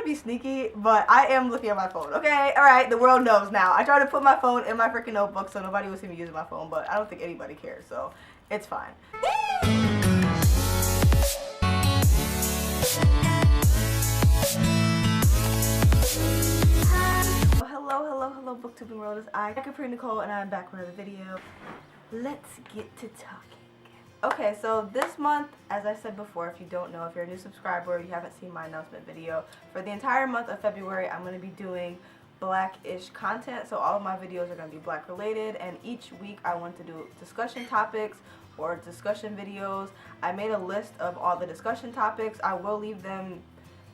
be sneaky, but I am looking at my phone, okay? Alright, the world knows now. I try to put my phone in my freaking notebook so nobody will see me using my phone, but I don't think anybody cares, so it's fine. Hello, booktubing world. It's I, Capri Nicole, and I'm back with another video. Let's get to talking. Okay, so this month, as I said before, if you don't know, if you're a new subscriber or you haven't seen my announcement video, for the entire month of February, I'm going to be doing Black-ish content. So all of my videos are going to be Black related, and each week I want to do discussion topics or discussion videos. I made a list of all the discussion topics. I will leave them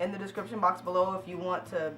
in the description box below if you want to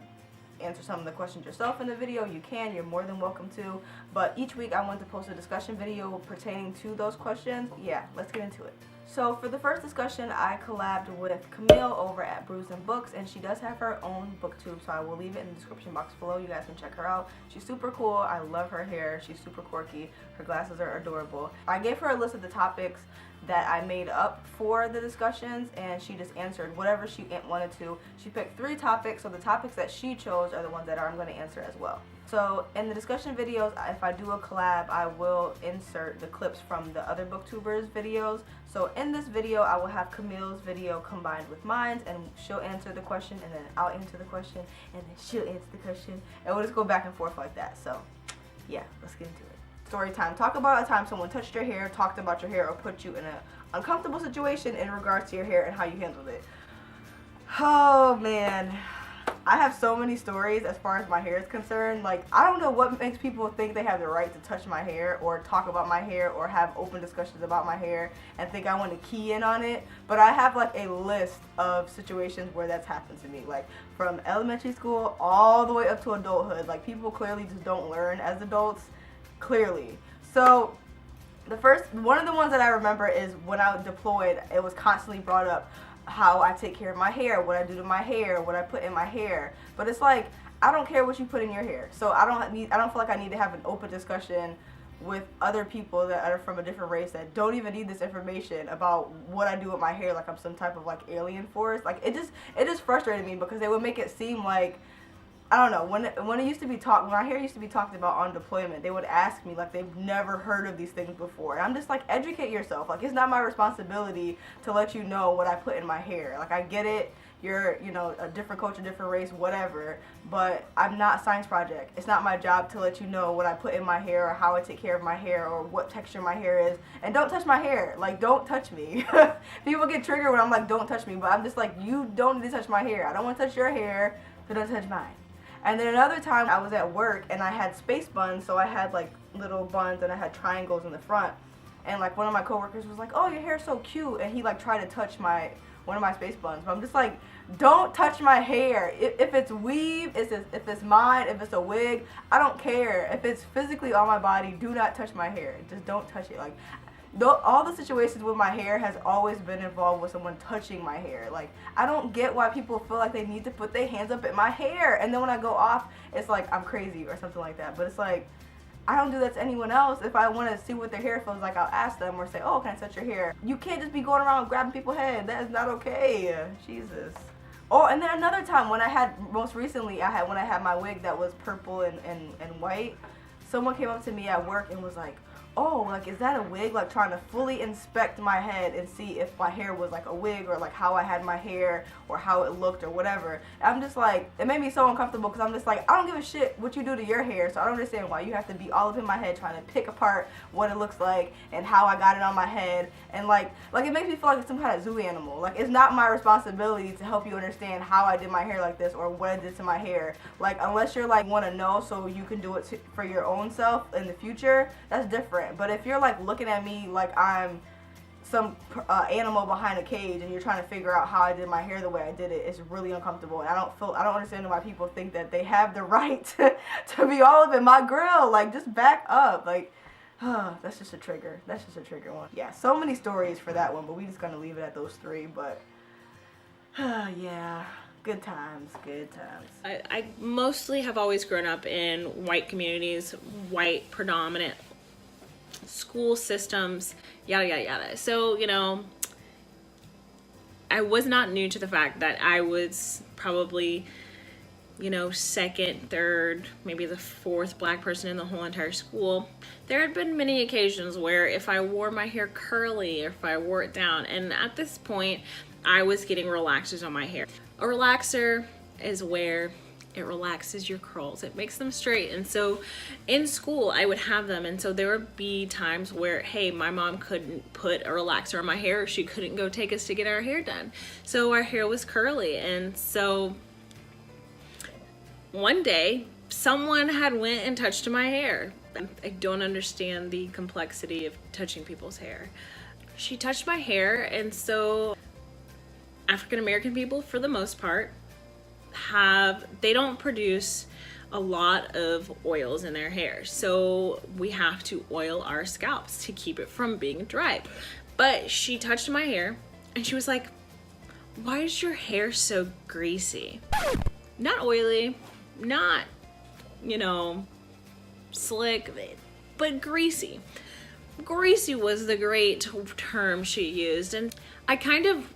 answer some of the questions yourself in the video. You can, you're more than welcome to, but each week I want to post a discussion video pertaining to those questions. Yeah, let's get into it. So for the first discussion, I collabed with Camille over at Brews and Books, and she does have her own booktube, so I will leave it in the description box below. You guys can check her out. She's super cool. I love her hair. She's super quirky. Her glasses are adorable. I gave her a list of the topics that I made up for the discussions, and she just answered whatever she wanted to. She picked 3 topics, so the topics that she chose are the ones that I'm going to answer as well. So in the discussion videos, if I do a collab, I will insert the clips from the other booktubers' videos. So in this video, I will have Camille's video combined with mine, and she'll answer the question, and then I'll answer the question, and then she'll answer the question, and we'll just go back and forth like that. So yeah, let's get into it. Story time. Talk about a time someone touched your hair, talked about your hair, or put you in an uncomfortable situation in regards to your hair and how you handled it. Oh man, I have so many stories as far as my hair is concerned. Like, I don't know what makes people think they have the right to touch my hair or talk about my hair or have open discussions about my hair and think I want to key in on it, but I have like a list of situations where that's happened to me, like from elementary school all the way up to adulthood. Like, people clearly just don't learn as adults. Clearly. So one of the ones that I remember is when I was deployed, it was constantly brought up how I take care of my hair, what I do to my hair, what I put in my hair. But it's like, I don't care what you put in your hair. So I don't feel like I need to have an open discussion with other people that are from a different race that don't even need this information about what I do with my hair, like I'm some type of like alien force. Like, it just frustrated me because they would make it seem like, I don't know, when it used to be when my hair used to be talked about on deployment, they would ask me like they've never heard of these things before. And I'm just like, educate yourself. Like, it's not my responsibility to let you know what I put in my hair. Like, I get it, you're, you know, a different culture, different race, whatever, but I'm not a science project. It's not my job to let you know what I put in my hair or how I take care of my hair or what texture my hair is. And don't touch my hair. Like, don't touch me. People get triggered when I'm like, don't touch me, but I'm just like, you don't need to touch my hair. I don't want to touch your hair, so don't touch mine. And then another time I was at work and I had space buns, so I had like little buns and I had triangles in the front. And like one of my coworkers was like, "Oh, your hair's so cute," and he like tried to touch one of my space buns. But I'm just like, don't touch my hair. If it's weave, if it's mine, if it's a wig, I don't care. If it's physically on my body, do not touch my hair. Just don't touch it. Like, all the situations with my hair has always been involved with someone touching my hair. Like, I don't get why people feel like they need to put their hands up in my hair, and then when I go off, it's like I'm crazy or something like that. But it's like, I don't do that to anyone else. If I want to see what their hair feels like, I'll ask them or say, "Oh, can I touch your hair?" You can't just be going around grabbing people's head. That is not okay. Jesus. Oh, and then another time when I had my wig that was purple and white, someone came up to me at work and was like, "Oh, like, is that a wig?" Like, trying to fully inspect my head and see if my hair was like a wig or like how I had my hair or how it looked or whatever. I'm just like, it made me so uncomfortable because I'm just like, I don't give a shit what you do to your hair, so I don't understand why you have to be all up in my head trying to pick apart what it looks like and how I got it on my head. And like it makes me feel like it's some kind of zoo animal. Like, it's not my responsibility to help you understand how I did my hair like this or what I did to my hair. Like, unless you're like want to know so you can do it for your own self in the future, that's different. But if you're like looking at me like I'm some animal behind a cage and you're trying to figure out how I did my hair the way I did it, it's really uncomfortable. And I don't understand why people think that they have the right to be all up in my grill. Like, just back up. Like, that's just a trigger. That's just a trigger one. Yeah, so many stories for that one, but we just gonna leave it at those 3. But yeah. Good times, good times. I mostly have always grown up in white communities, white predominant school systems, yada yada yada. So, you know, I was not new to the fact that I was probably you know, second, third, maybe the fourth black person in the whole entire school, there had been many occasions where if I wore my hair curly or if I wore it down, and at this point, I was getting relaxers on my hair. A relaxer is where it relaxes your curls. It makes them straight. And so in school, I would have them. And so there would be times where, hey, my mom couldn't put a relaxer on my hair, or she couldn't go take us to get our hair done. So our hair was curly. And so one day, someone had went and touched my hair. I don't understand the complexity of touching people's hair. She touched my hair, and so African American people, for the most part, they don't produce a lot of oils in their hair. So we have to oil our scalps to keep it from being dry. But she touched my hair and she was like, "Why is your hair so greasy?" Not oily, not, you know, slick, but greasy. Greasy was the great term she used. And I kind of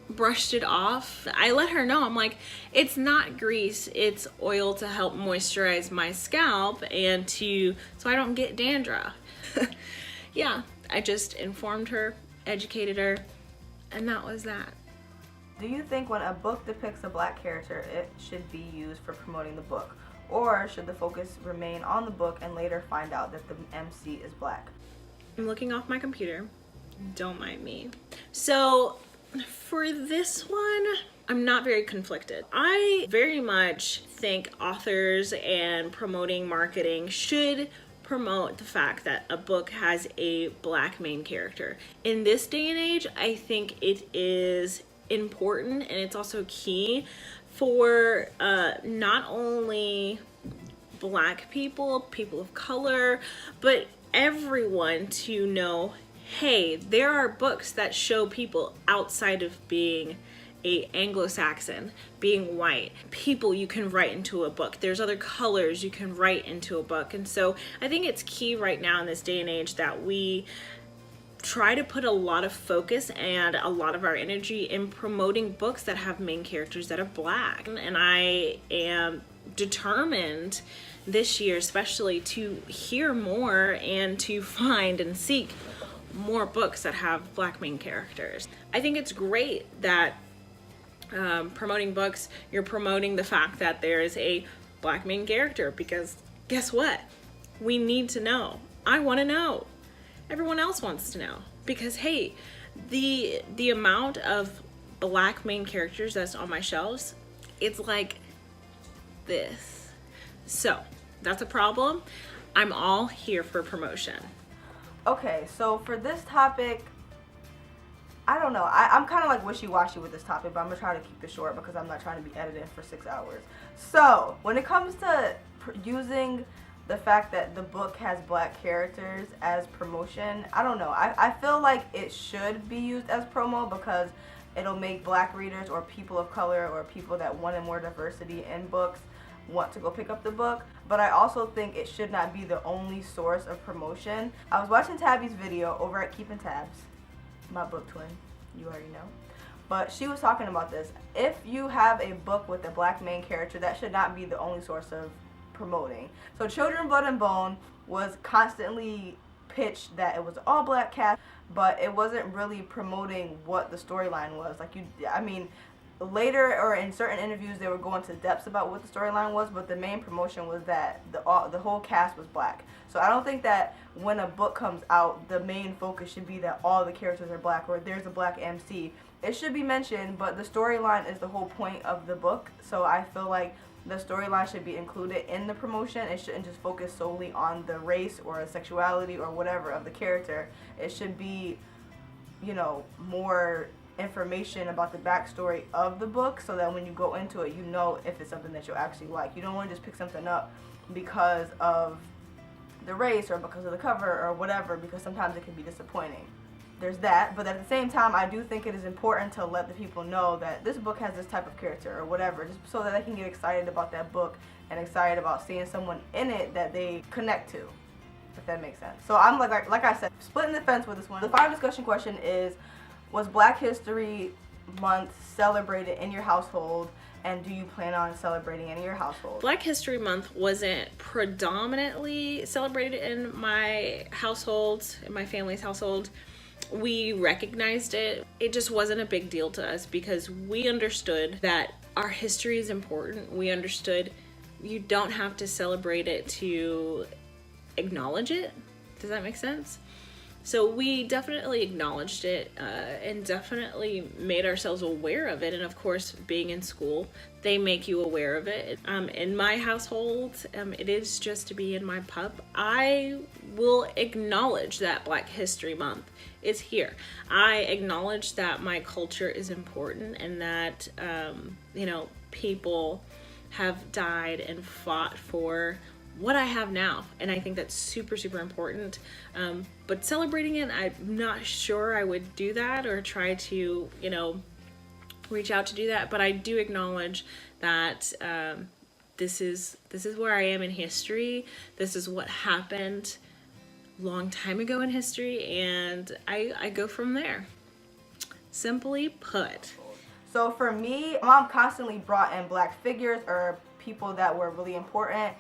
brushed it off. I let her know, I'm like, it's not grease, it's oil to help moisturize my scalp and so I don't get dandruff. Yeah, I just informed her, educated her, and that was that. Do you think when a book depicts a black character, it should be used for promoting the book? Or should the focus remain on the book and later find out that the MC is black? I'm looking off my computer. Don't mind me. So for this one, I'm not very conflicted. I very much think authors and promoting marketing should promote the fact that a book has a black main character. In this day and age, I think it is important, and it's also key for not only black people, people of color, but everyone to know, hey, there are books that show people outside of being a Anglo-Saxon, being white, people you can write into a book. There's other colors you can write into a book. And so I think it's key right now in this day and age that we try to put a lot of focus and a lot of our energy in promoting books that have main characters that are black. And I am determined this year especially to hear more and to find and seek more books that have black main characters. I think it's great that promoting books, you're promoting the fact that there is a black main character, because guess what? We need to know. I want to know. Everyone else wants to know, because hey, the amount of black main characters that's on my shelves, it's like this. So that's a problem. I'm all here for promotion. Okay, so for this topic, I don't know. I'm kind of like wishy-washy with this topic, but I'm going to try to keep it short because I'm not trying to be editing for 6 hours. So when it comes to using the fact that the book has black characters as promotion, I don't know. I feel like it should be used as promo because it'll make black readers or people of color or people that wanted more diversity in books want to go pick up the book. But I also think it should not be the only source of promotion. I was watching Tabby's video over at Keeping Tabs, my book twin, you already know. But she was talking about this. If you have a book with a black main character, that should not be the only source of promoting. So Children, Blood and Bone was constantly pitched that it was all black cast, but it wasn't really promoting what the storyline was. Later or in certain interviews they were going to depths about what the storyline was, but the main promotion was that the whole cast was black. So I don't think that when a book comes out, the main focus should be that all the characters are black or there's a black MC. It should be mentioned, but the storyline is the whole point of the book. So I feel like the storyline should be included in the promotion. It shouldn't just focus solely on the race or sexuality or whatever of the character. It should be, you know, more information about the backstory of the book so that when you go into it, you know if it's something that you'll actually like. You don't want to just pick something up because of the race or because of the cover or whatever, because sometimes it can be disappointing. There's that, but at the same time, I do think it is important to let the people know that this book has this type of character or whatever, just so that they can get excited about that book and excited about seeing someone in it that they connect to, if that makes sense. So I'm like I said, splitting the fence with this one. The final discussion question is, was Black History Month celebrated in your household? And do you plan on celebrating any in your household? Black History Month wasn't predominantly celebrated in my household, in my family's household. We recognized it. It just wasn't a big deal to us because we understood that our history is important. We understood you don't have to celebrate it to acknowledge it. Does that make sense? So we definitely acknowledged it and definitely made ourselves aware of it. And of course, being in school, they make you aware of it. In my household, it is just to be in my pup. I will acknowledge that Black History Month is here. I acknowledge that my culture is important and that, you know, people have died and fought for what I have now, and I think that's super, super important. But celebrating it, I'm not sure I would do that or try to, you know, reach out to do that. But I do acknowledge that this is where I am in history. This is what happened a long time ago in history, and I go from there. Simply put. So for me, Mom constantly brought in Black figures or people that were really important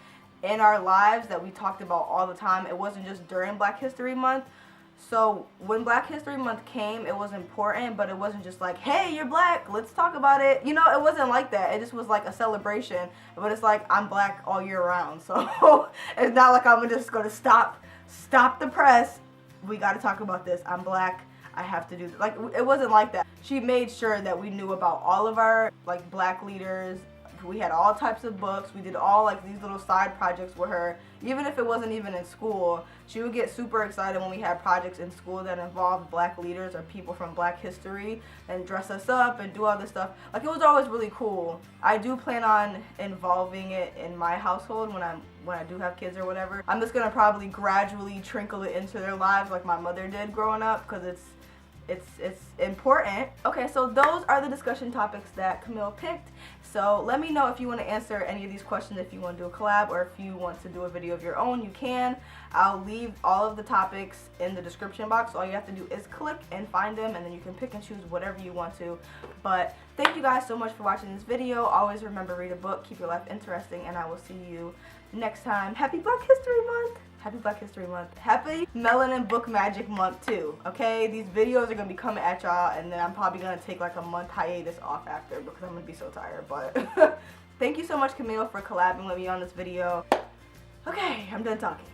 in our lives that we talked about all the time. It wasn't just during Black History Month. So when Black History Month came, it was important, but it wasn't just like, hey, you're Black, let's talk about it. You know, it wasn't like that. It just was like a celebration, but it's like I'm Black all year round. So it's not like I'm just gonna stop the press. We got to talk about this. I'm Black. I have to do this. Like, it wasn't like that. She made sure that we knew about all of our like Black leaders. We had all types of books. We did all like these little side projects with her. Even if it wasn't even in school, she would get super excited when we had projects in school that involved Black leaders or people from Black history and dress us up and do all this stuff. Like, it was always really cool. I do plan on involving it in my household when I do have kids or whatever. I'm just gonna probably gradually trickle it into their lives like my mother did growing up, because it's important. Okay, so those are the discussion topics that Camille picked. So let me know if you want to answer any of these questions, if you want to do a collab, or if you want to do a video of your own, you can. I'll leave all of the topics in the description box. All you have to do is click and find them, and then you can pick and choose whatever you want to. But thank you guys so much for watching this video. Always remember, read a book, keep your life interesting, and I will see you next time. Happy Black History Month! Happy Black History Month. Happy Melanin Book Magic Month too, okay? These videos are going to be coming at y'all, and then I'm probably going to take like a month hiatus off after because I'm going to be so tired. But thank you so much, Camille, for collabing with me on this video. Okay, I'm done talking.